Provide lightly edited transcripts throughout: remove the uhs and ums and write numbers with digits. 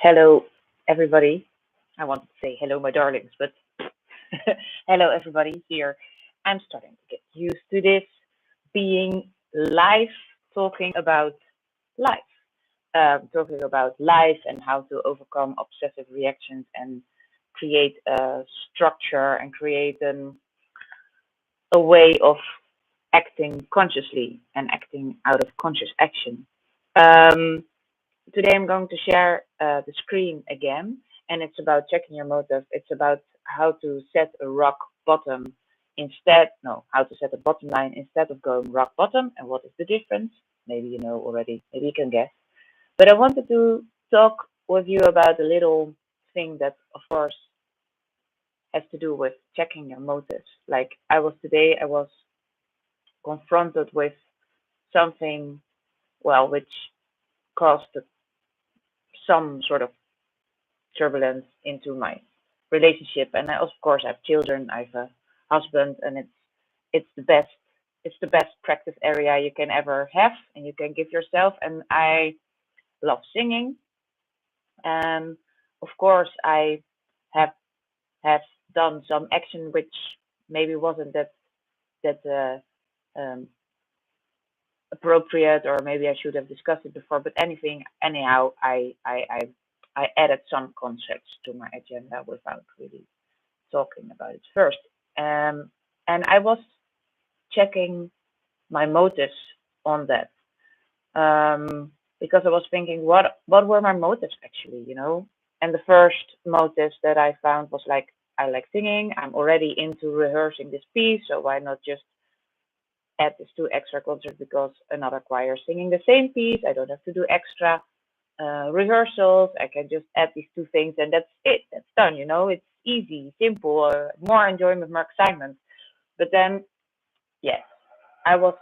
Hello, everybody. I wanted to say hello, my darlings, but hello, everybody here. I'm starting to get used to this being live, talking about life, talking about life and how to overcome obsessive reactions and create a structure and create a way of acting consciously and acting out of conscious action. Um, Today I'm going to share the screen again, and it's about checking your motive. It's about how to set a rock bottom instead, no, how to set a bottom line instead of going rock bottom, and what is the difference? Maybe you know already, maybe you can guess. But I wanted to talk with you about a little thing that, of course, has to do with checking your motives. Like I was confronted with something, well, which caused some sort of turbulence into my relationship. And I, of course, I have children. I have a husband, and it's the best. It's the best practice area you can ever have, and you can give yourself. And I love singing, and of course, I have have done some action which maybe wasn't that appropriate, or maybe I should have discussed it before. But anyhow, I added some concepts to my agenda without really talking about it first. And I was checking my motives on that, because I was thinking, what were my motives actually, you know? And the first motives that I found was like, I like singing. I'm already into rehearsing this piece, so why not just add these two extra concerts because another choir is singing the same piece. I don't have to do extra rehearsals. I can just add these two things, and that's it. That's done. You know, it's easy, simple, more enjoyment, more excitement. But then, yes, I was.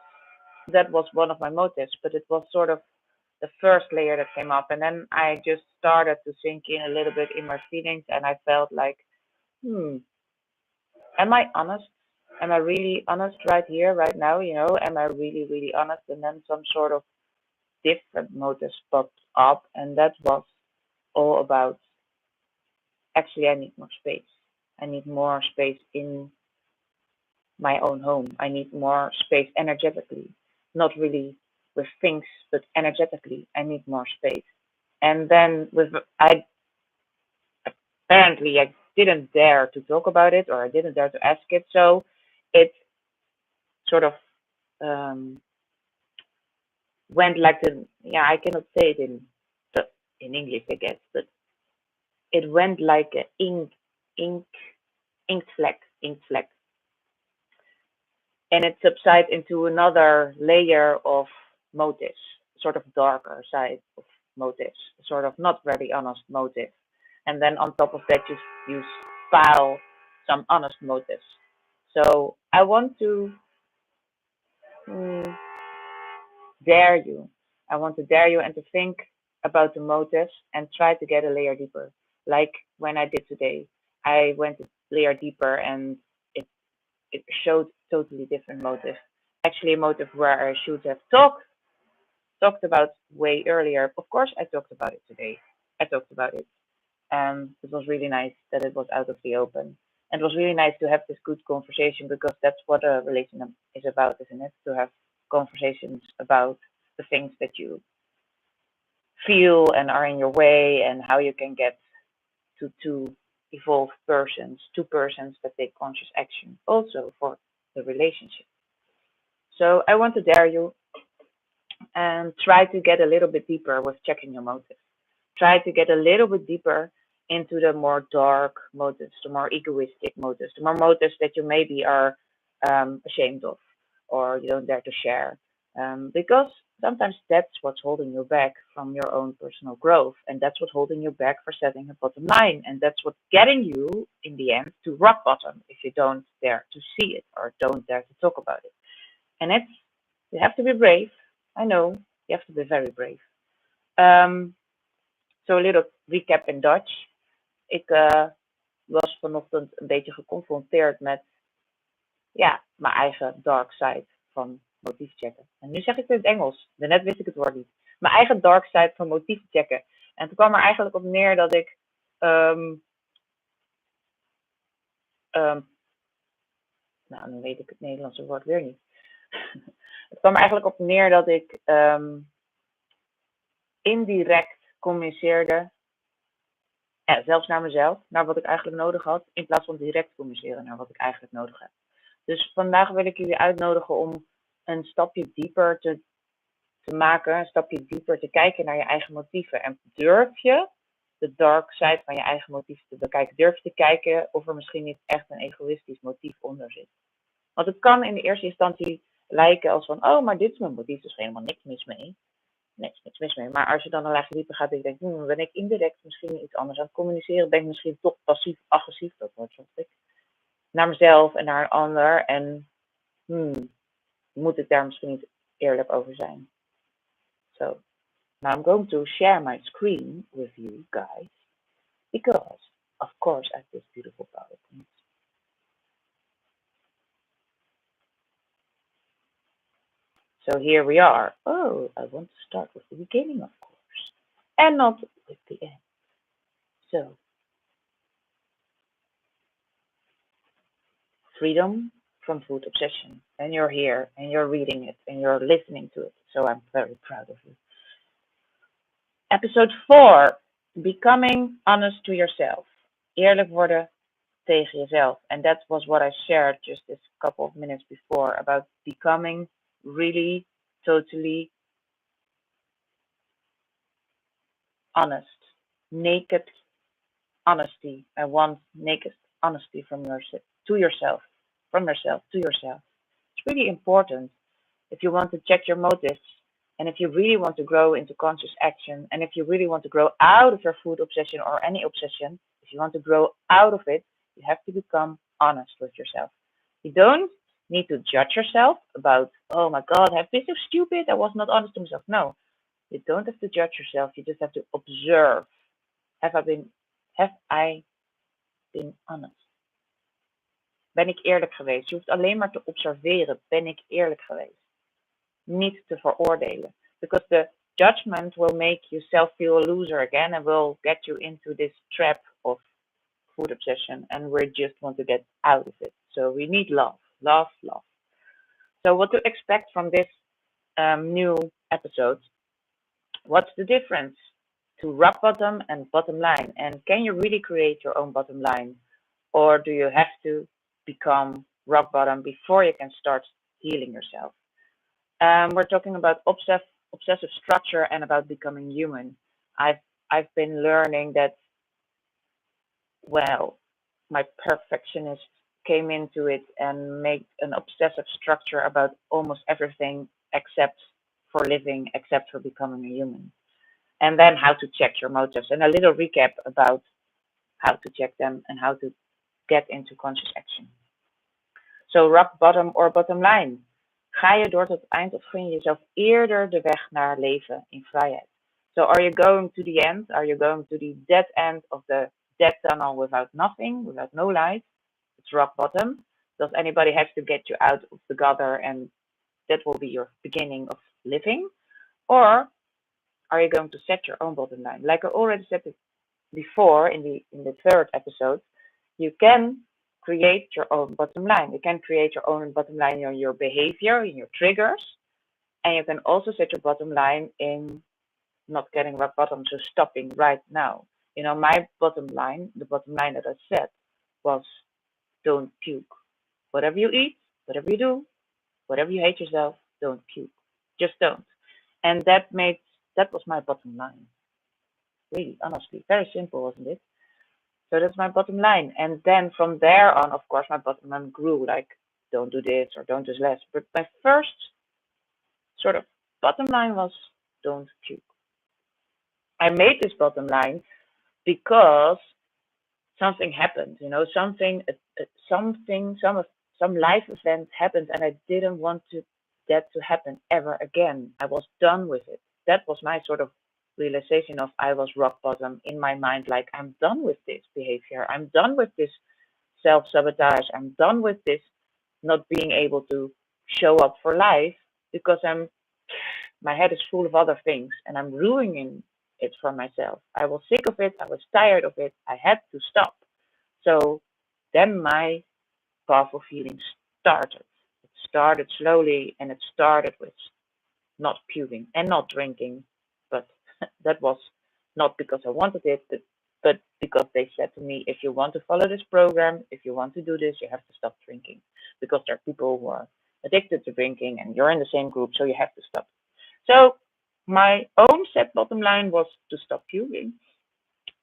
That was one of my motives, but it was sort of the first layer that came up, and then I just started to sink in a little bit in my feelings, and I felt like, hmm, am I honest? Am I really honest right here, right now? You know, am I really, really honest? And then some sort of different motives popped up, and that was all about actually, I need more space. I need more space in my own home. I need more space energetically, not really with things, but energetically. I need more space. And then I apparently I didn't dare to talk about it, or I didn't dare to ask it, so it sort of um, went like the, yeah, I cannot say it in English, I guess, but it went like an ink, inked fleck, and it subsides into another layer of motives, sort of darker side of motives, sort of not very honest motive, and then on top of that you pile some honest motives. So I want to mm, dare you. I want to dare you and to think about the motives and try to get a layer deeper. Like when I did today, I went a layer deeper, and it it showed totally different motive. Actually, a motive where I should have talked about way earlier. Of course, I talked about it today. I talked about it, and it was really nice that it was out of the open. And it was really nice to have this good conversation, because that's what a relationship is about, isn't it? To have conversations about the things that you feel and are in your way, and how you can get to two evolved persons, two persons that take conscious action also for the relationship. So I want to dare you and try to get a little bit deeper with checking your motives. Try to get a little bit deeper into the more dark motives, the more egoistic motives, the more motives that you maybe are ashamed of, or you don't dare to share. Because sometimes that's what's holding you back from your own personal growth. And that's what's holding you back for setting a bottom line. And that's what's getting you, in the end, to rock bottom if you don't dare to see it or don't dare to talk about it. And you have to be brave. I know, you have to be very brave. Um, Zo een little recap in Dutch. Ik was vanochtend een beetje geconfronteerd met, ja, mijn eigen dark side van motief checken. En nu zeg ik het in het Engels. Daarnet wist ik het woord niet. Mijn eigen dark side van motief checken. En toen kwam er eigenlijk op neer dat ik nou, nu weet ik het Nederlandse woord weer niet. Het kwam er eigenlijk op neer dat ik indirect communiceerde, zelfs naar mezelf, naar wat ik eigenlijk nodig had, in plaats van direct communiceren naar wat ik eigenlijk nodig heb. Dus vandaag wil ik jullie uitnodigen om een stapje dieper te maken, een stapje dieper te kijken naar je eigen motieven. En durf je de dark side van je eigen motieven te bekijken? Durf je te kijken of er misschien niet echt een egoïstisch motief onder zit? Want het kan in de eerste instantie lijken als van, oh, maar dit is mijn motief, dus helemaal niks mis mee. Nee, niks mis mee. Maar als je dan een laagje dieper gaat en je denkt, ben ik indirect misschien iets anders aan het communiceren, ben ik misschien toch passief-agressief, dat wordt zoals ik, naar mezelf en naar een ander. En moet ik daar misschien niet eerlijk over zijn? So, now I'm going to share my screen with you guys, because, of course, I have this beautiful PowerPoint. So here we are. Oh, I want to start with the beginning, of course, and not with the end. So, freedom from food obsession. And you're here, and you're reading it, and you're listening to it. So I'm very proud of you. Episode 4, becoming honest to yourself. Eerlijk worden tegen jezelf. And that was what I shared just this couple of minutes before about becoming really totally honest. Naked honesty. I want naked honesty from yourself to yourself. From yourself to yourself. It's really important if you want to check your motives, and if you really want to grow into conscious action, and if you really want to grow out of your food obsession or any obsession, if you want to grow out of it, you have to become honest with yourself. You don't need to judge yourself about, oh my God, I've been so stupid, I was not honest to myself. No, you don't have to judge yourself. You just have to observe. Have I been honest? Ben ik eerlijk geweest? Je hoeft alleen maar te observeren. Ben ik eerlijk geweest? Niet te veroordelen. Because the judgment will make yourself feel a loser again and will get you into this trap of food obsession, and we just want to get out of it. So we need love. Love, love. So what to expect from this new episode? What's the difference to rock bottom and bottom line? And can you really create your own bottom line? Or do you have to become rock bottom before you can start healing yourself? We're talking about obsessive structure and about becoming human. I've been learning that, well, my perfectionist came into it and made an obsessive structure about almost everything except for living, except for becoming a human. And then how to check your motives, and a little recap about how to check them and how to get into conscious action. So rock bottom or bottom line. Ga je door tot het eind of gun je jezelf eerder de weg naar leven in vrijheid? So are you going to the end? Are you going to the dead end of the dead tunnel without nothing, without no light? It's rock bottom. Does anybody have to get you out of the gutter and that will be your beginning of living? Or are you going to set your own bottom line? Like I already said it before in the third episode, you can create your own bottom line. You can create your own bottom line in your behavior, in your triggers, and you can also set your bottom line in not getting rock bottom, so stopping right now. You know, my bottom line, the bottom line that I set was don't puke. Whatever you eat, whatever you do, whatever you hate yourself, don't puke. Just don't. And that was my bottom line. Really, honestly, very simple, wasn't it? So that's my bottom line. And then from there on, of course, my bottom line grew, like don't do this or don't do less. But my first sort of bottom line was don't puke. I made this bottom line because something happened, you know, some life event happened, and I didn't want that to happen ever again. I was done with it. That was my sort of realization of I was rock bottom in my mind. Like, I'm done with this behavior. I'm done with this self-sabotage. I'm done with this not being able to show up for life because my head is full of other things and I'm ruining it for myself. I was sick of it. I was tired of it. I had to stop. So then my powerful feeling started. It started slowly, and it started with not puking and not drinking. But that was not because I wanted it, but because they said to me, if you want to follow this program, if you want to do this, you have to stop drinking. Because there are people who are addicted to drinking and you're in the same group, so you have to stop. So my own set bottom line was to stop puking.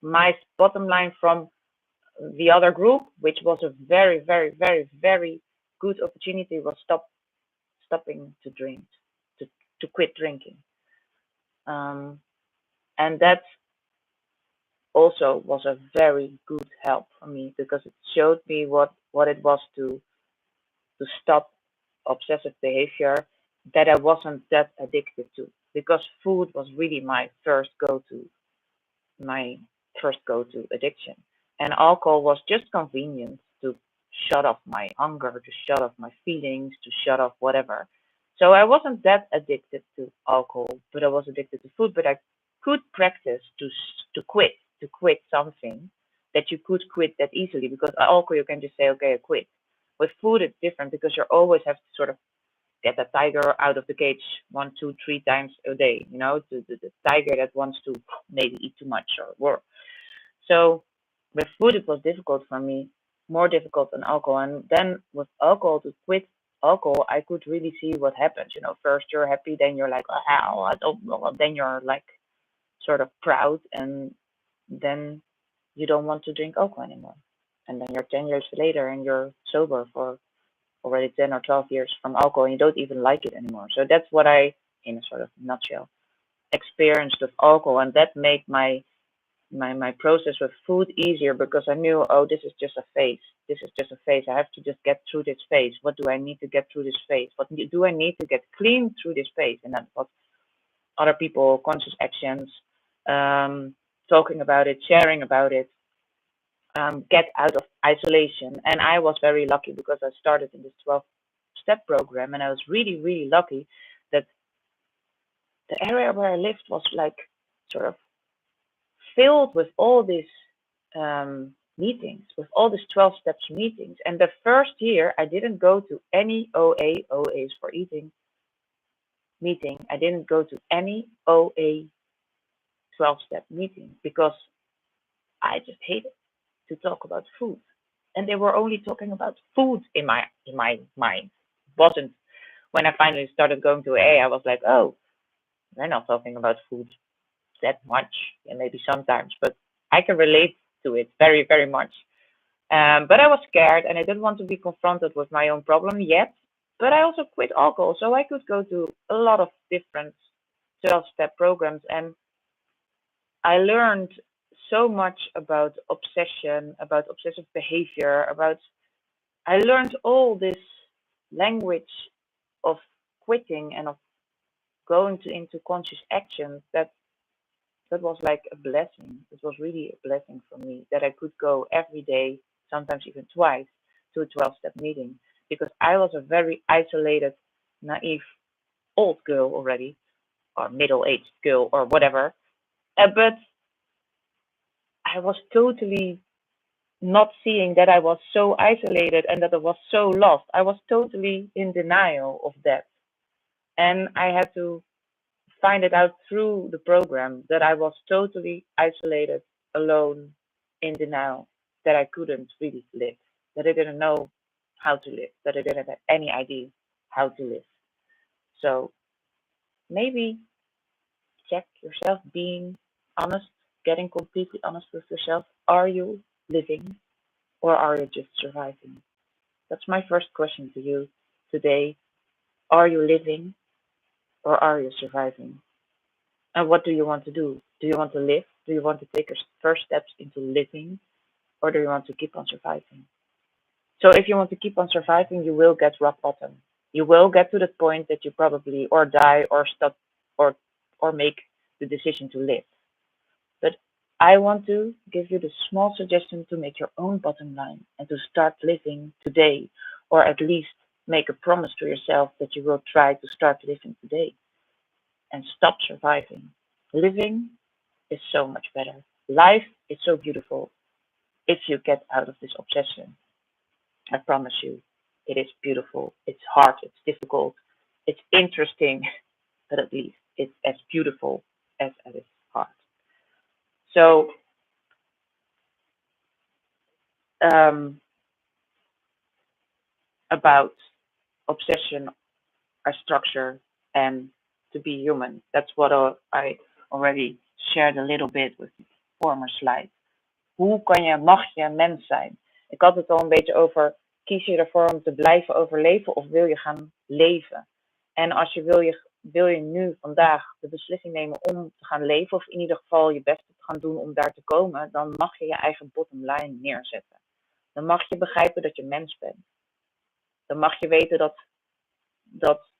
My bottom line from the other group, which was a very, very, very, very good opportunity, was stopping to drink, to, to quit drinking. Um, and that also was a very good help for me because it showed me what it was to stop obsessive behavior that I wasn't that addicted to, because food was really my first go-to addiction. And alcohol was just convenient to shut off my hunger, to shut off my feelings, to shut off whatever. So I wasn't that addicted to alcohol, but I was addicted to food. But I could practice to quit something that you could quit that easily, because alcohol you can just say, okay, I quit. With food, it's different because you always have to sort of get the tiger out of the cage one, two, three times a day. You know, the tiger that wants to maybe eat too much or work. So with food, it was difficult for me, more difficult than alcohol. And then with alcohol, to quit alcohol, I could really see what happens. You know, first you're happy, then you're like, oh, hell, I don't know. Then you're like sort of proud, and then you don't want to drink alcohol anymore. And then you're 10 years later and you're sober for already 10 or 12 years from alcohol, and you don't even like it anymore. So that's what I, in a sort of nutshell, experienced with alcohol. And that made my process with food easier, because I knew, oh, this is just a phase. This is just a phase. I have to just get through this phase. What do I need to get through this phase? What do I need to get clean through this phase? And that's what other people, conscious actions, um, talking about it, sharing about it, get out of isolation. And I was very lucky because I started in this 12-step program, and I was really, really lucky that the area where I lived was like sort of filled with all these meetings, with all these 12 steps meetings. And the first year, I didn't go to any OAs for eating meeting. I didn't go to any OA 12-step meeting because I just hated to talk about food. And they were only talking about food in my mind. It wasn't when I finally started going to AA, I was like, oh, they're not talking about food that much, and maybe sometimes, but I can relate to it very, very much. But I was scared, and I didn't want to be confronted with my own problem yet. But I also quit alcohol, so I could go to a lot of different 12-step programs, and I learned so much about obsession, about obsessive behavior, about I learned all this language of quitting and of going into conscious action that was like a blessing. It was really a blessing for me that I could go every day, sometimes even twice, to a 12-step meeting, because I was a very isolated, naive, old girl already, or middle-aged girl, or whatever. But I was totally not seeing that I was so isolated and that I was so lost. I was totally in denial of that. And I had to find it out through the program that I was totally isolated, alone, in denial, that I couldn't really live, that I didn't know how to live, that I didn't have any idea how to live. So maybe check yourself, being honest, getting completely honest with yourself. Are you living, or are you just surviving? That's my first question to you today. Are you living, or are you surviving? And what do you want to do? Do you want to live? Do you want to take your first steps into living, or do you want to keep on surviving? So if you want to keep on surviving, you will get rock bottom. You will get to the point that you probably or die or stop, or or make the decision to live. But I want to give you the small suggestion to make your own bottom line and to start living today, or at least make a promise to yourself that you will try to start living today and stop surviving. Living is so much better. Life is so beautiful if you get out of this obsession. I promise you, it is beautiful. It's hard, it's difficult, it's interesting, but at least it's as beautiful as it is hard. So, um, about obsession, our structure, and to be human. That's what I already shared a little bit with the former slide. Mag je mens zijn? Ik had het al een beetje over, kies je ervoor om te blijven overleven of wil je gaan leven? En als wil je nu vandaag de beslissing nemen om te gaan leven, of in ieder geval je best te gaan doen om daar te komen, dan mag je je eigen bottomline neerzetten. Dan mag je begrijpen dat je mens bent. Dan mag je weten dat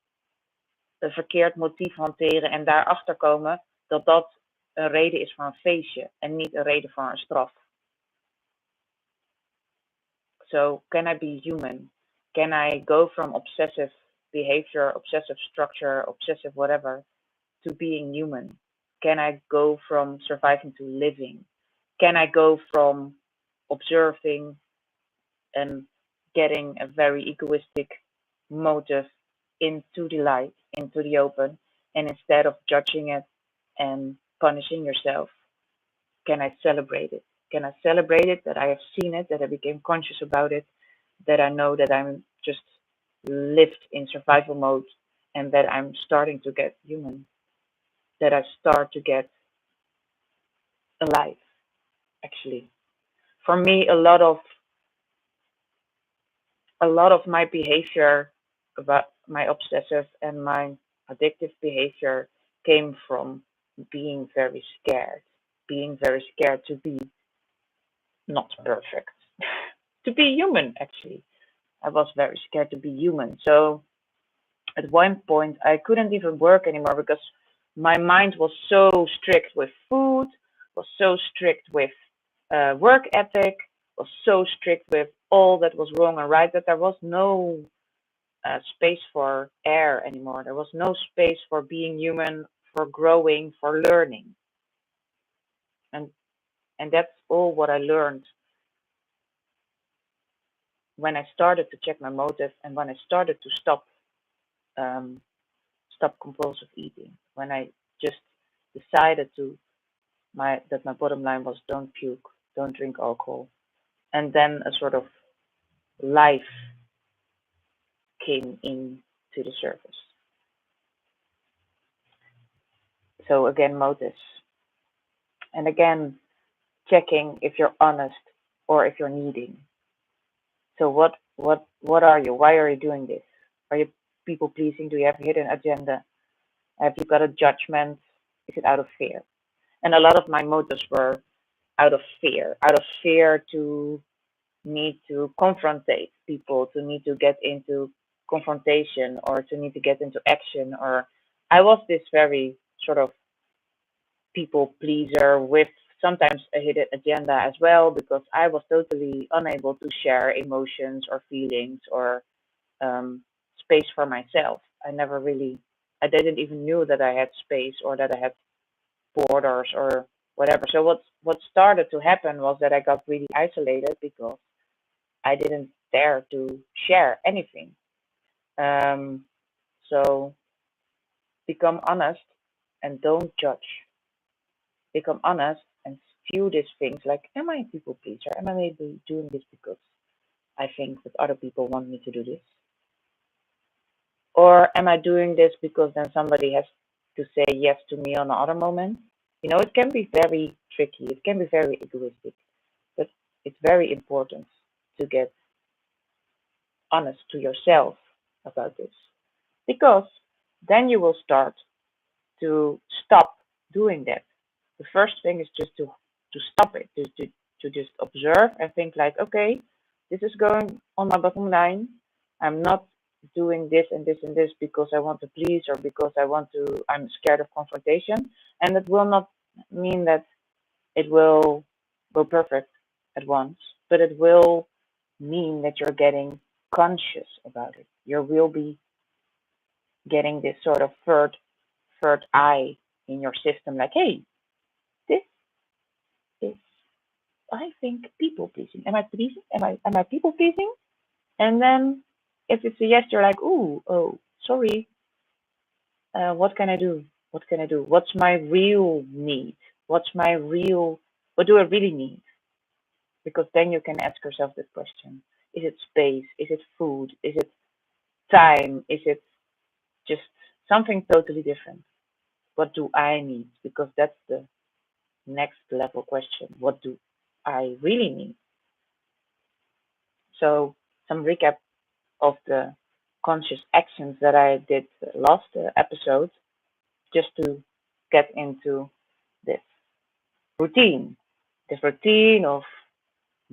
een verkeerd motief hanteren en daarachter komen dat een reden is voor een feestje en niet een reden voor een straf. So, can I be human? Can I go from obsessive behavior, obsessive structure, obsessive whatever, to being human? Can I go from surviving to living? Can I go from observing and getting a very egoistic motive into the light, into the open, and instead of judging it and punishing yourself, can I celebrate it? Can I celebrate it that I have seen it, that I became conscious about it, that I know that I'm just lived in survival mode and that I'm starting to get human, that I start to get alive, actually. For me, a lot of my behavior, about my obsessive and my addictive behavior, came from being very scared to be not perfect, to be human, actually. I was very scared to be human. So at one point, I couldn't even work anymore because my mind was so strict with food, was so strict with work ethic, was so strict with all that was wrong and right that there was no space for air anymore. There was no space for being human, for growing, for learning. And and that's all what I learned when I started to check my motive and when I started to um, stop compulsive eating. When I just decided that my bottom line was don't puke, don't drink alcohol, and then a sort of life came into the surface. So again, motives, and again checking if you're honest or if you're needing. So what are you? Why are you doing this? Are you people pleasing? Do you have a hidden agenda? Have you got a judgment? Is it out of fear? And a lot of my motives were out of fear to need to confrontate people, to need to get into confrontation or to need to get into action. Or I was this very sort of people pleaser with sometimes a hidden agenda as well because I was totally unable to share emotions or feelings or space for myself. I didn't even knew that I had space or that I had borders or whatever. So what started to happen was that I got really isolated because I didn't dare to share anything. Um, so become honest and don't judge. Become honest and view these things like, am I a people pleaser? Am I maybe doing this because I think that other people want me to do this? Or am I doing this because then somebody has to say yes to me on another moment? It can be very tricky. It can be very egoistic, but it's very important to get honest to yourself about this because then you will start to stop doing that. The first thing is just to stop it, to just observe and think like, okay, this is going on my bottom line. I'm not doing this and this and this because I want to please or because I'm scared of confrontation. And it will not mean that it will go perfect at once, but it will mean that you're getting conscious about it. You will be getting this sort of third eye in your system, like, hey, this think people pleasing? Am I pleasing? Am I people pleasing? And then if it's a yes, you're like, ooh, oh, sorry. What can I do? What can I do? What's my real need? What do I really need? Because then you can ask yourself this question. Is it space? Is it food? Is it time? Is it just something totally different? What do I need? Because that's the next level question. What do I really need? So some recap of the conscious actions that I did last episode, just to get into this routine, this routine of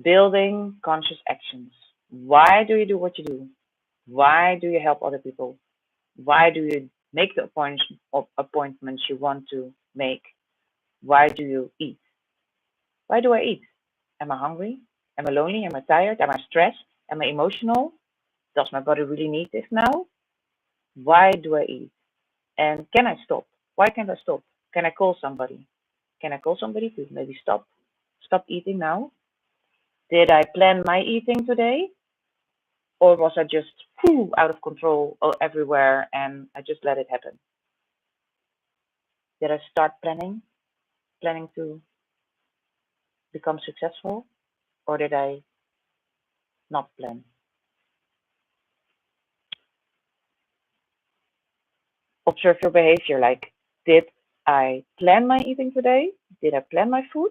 building conscious actions. Why do you do what you do? Why do you help other people? Why do you make the appointments you want to make? Why do you eat? Why do I eat? Am I hungry? Am I lonely? Am I tired? Am I stressed? Am I emotional? Does my body really need this now? Why do I eat? And can I stop? Why can't I stop? Can I call somebody? Can I call somebody to maybe stop eating now? Did I plan my eating today? Or was I just out of control everywhere and I just let it happen? Did I start planning to become successful? Or did I not plan? Observe your behavior. Like, did I plan my eating today? Did I plan my food?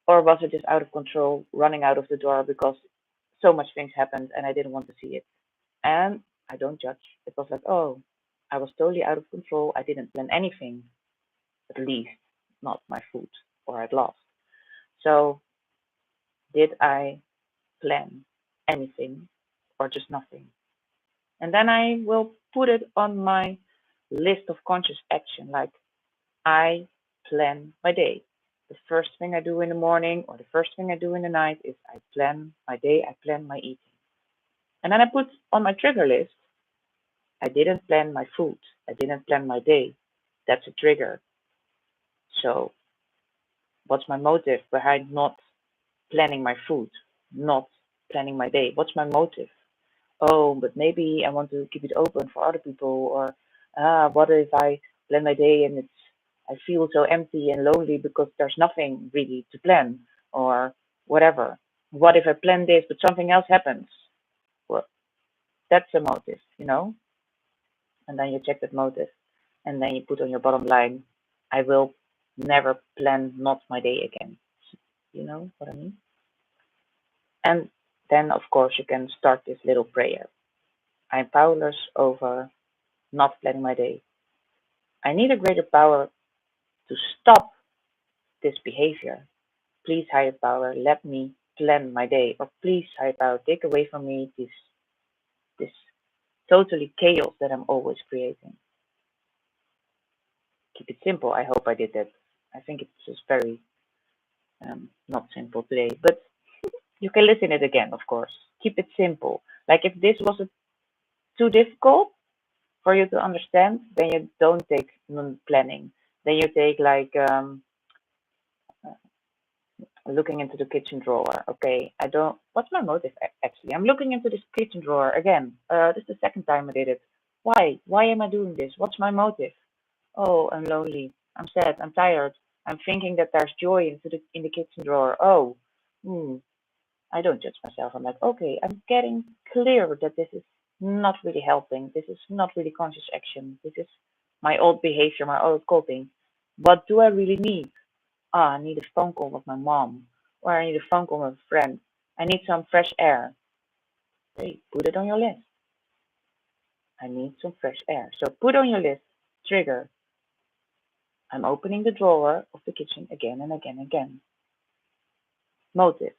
Or was it just out of control, running out of the door because so much things happened and I didn't want to see it? And I don't judge. It was like, oh, I was totally out of control. I didn't plan anything, at least not my food or at last. So, did I plan anything or just nothing? And then I will put it on my list of conscious action, like I plan my day. The first thing I do in the morning or the first thing I do in the night is I plan my day, I plan my eating. And then I put on my trigger list, I didn't plan my food, I didn't plan my day. That's a trigger. So, what's my motive behind not planning my food, not planning my day? What's my motive? Oh, but maybe I want to keep it open for other people, or what if I plan my day and I feel so empty and lonely because there's nothing really to plan, or whatever. What if I plan this but something else happens? Well, that's a motive. And then you check that motive, and then you put on your bottom line, I will never plan not my day again. You know what I mean? And then, of course, you can start this little prayer. I'm powerless over not planning my day. I need a greater power to stop this behavior. Please, higher power, let me plan my day. Or please, higher power, take away from me this totally chaos that I'm always creating. Keep it simple. I hope I did that. I think it's just very not simple today, but you can listen it again, of course. Keep it simple. Like if this was too difficult for you to understand, then you don't take planning. Then you take like looking into the kitchen drawer. Okay, I don't. What's my motive actually? I'm looking into this kitchen drawer again. This is the second time I did it. Why? Why am I doing this? What's my motive? Oh, I'm lonely. I'm sad. I'm tired. I'm thinking that there's joy in the kitchen drawer. Oh, hmm. I don't judge myself. I'm like, okay, I'm getting clear that this is not really helping. This is not really conscious action. This is my old behavior, my old coping. What do I really need? Ah, I need a phone call with my mom, or I need a phone call with a friend. I need some fresh air. Hey, put it on your list. I need some fresh air. So put on your list, trigger. I'm opening the drawer of the kitchen again and again and again. Motive.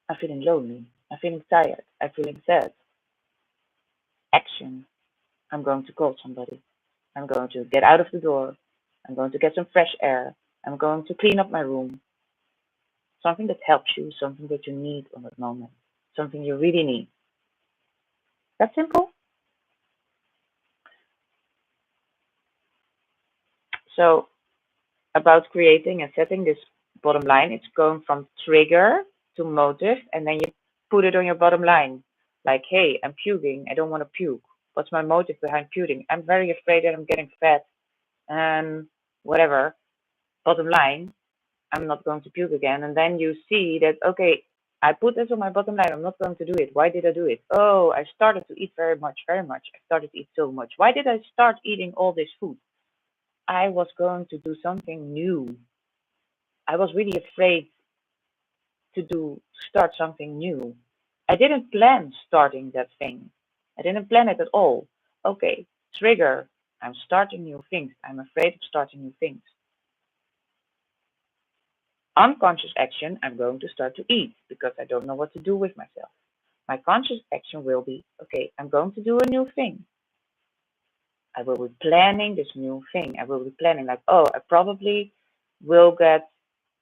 I'm feeling lonely. I'm feeling tired. I'm feeling sad. Action. I'm going to call somebody. I'm going to get out of the door. I'm going to get some fresh air. I'm going to clean up my room. Something that helps you, something that you need on that moment, something you really need. That simple. So, about creating and setting this bottom line. It's going from trigger to motive, and then you put it on your bottom line. Like, hey, I'm puking. I don't want to puke. What's my motive behind puking? I'm very afraid that I'm getting fat and whatever. Bottom line, I'm not going to puke again. And then you see that, okay, I put this on my bottom line. I'm not going to do it. Why did I do it? Oh, I started to eat very much, very much. I started to eat so much. Why did I start eating all this food? I was going to do something new. I was really afraid start something new. I didn't plan starting that thing. I didn't plan it at all. Okay, trigger. I'm starting new things. I'm afraid of starting new things. Unconscious action, I'm going to start to eat because I don't know what to do with myself. My conscious action will be, okay, I'm going to do a new thing. I will be planning this new thing. I will be planning like, oh, I probably will get,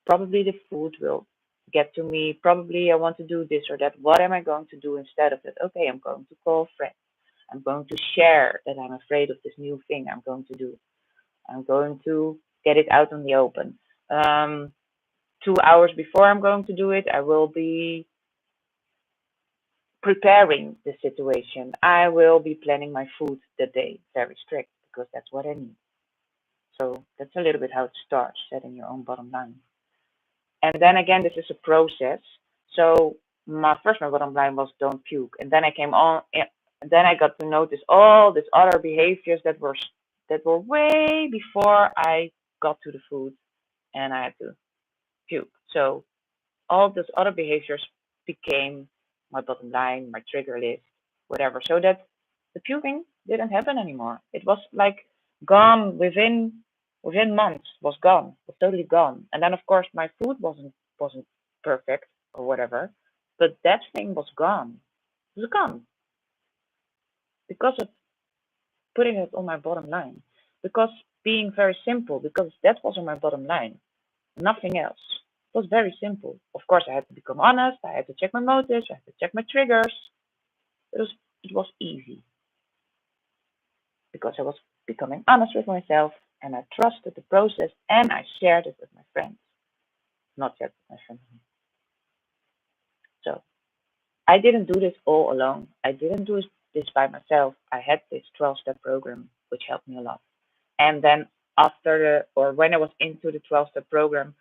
probably the food will get to me. Probably I want to do this or that. What am I going to do instead of that? Okay, I'm going to call friends. I'm going to share that I'm afraid of this new thing I'm going to do. I'm going to get it out in the open. 2 hours before I'm going to do it, I will be preparing the situation. I will be planning my food that day very strict because that's what I need. So that's a little bit how it starts, setting your own bottom line. And then again, this is a process. So my bottom line was don't puke, and then I came on, and then I got to notice all these other behaviors that were way before I got to the food, and I had to puke. So all those other behaviors became my bottom line, my trigger list, whatever. So that the puking didn't happen anymore. It was like gone within months, was gone, was totally gone. And then of course my food wasn't perfect or whatever, but that thing was gone. It was gone because of putting it on my bottom line. Because being very simple, because that was on my bottom line, nothing else. It was very simple. Of course, I had to become honest. I had to check my motives. I had to check my triggers. It was easy because I was becoming honest with myself and I trusted the process and I shared it with my friends, not yet with my family. So I didn't do this all alone. I didn't do this by myself. I had this 12-step program, which helped me a lot. And then when I was into the 12-step program,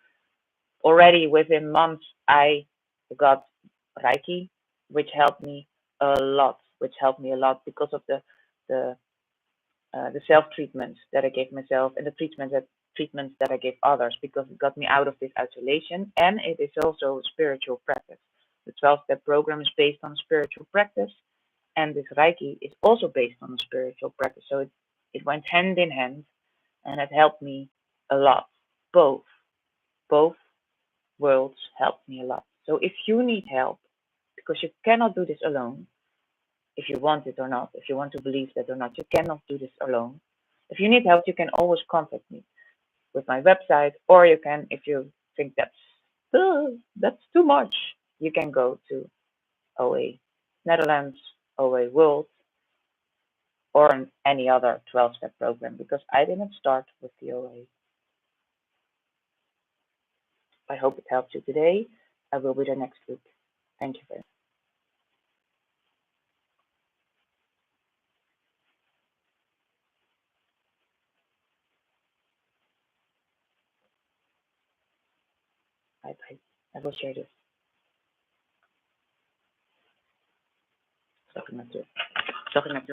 already within months, I got Reiki, which helped me a lot. Which helped me a lot because of the the self treatments that I gave myself and the treatments that I gave others, because it got me out of this isolation, and it is also a spiritual practice. The 12-step program is based on spiritual practice, and this Reiki is also based on a spiritual practice. So it went hand in hand, and it helped me a lot. Both both worlds helped me a lot. So if you need help, because you cannot do this alone, if you want it or not, if you want to believe that or not, you cannot do this alone. If you need help, you can always contact me with my website, or you can, if you think that's too much, you can go to OA Netherlands, OA World, or any other 12-step program, because I didn't start with the OA. I hope it helped you today. I will be there next week. Thank you very much. Bye bye. I will share this. Sorry, not to. Sorry, not to.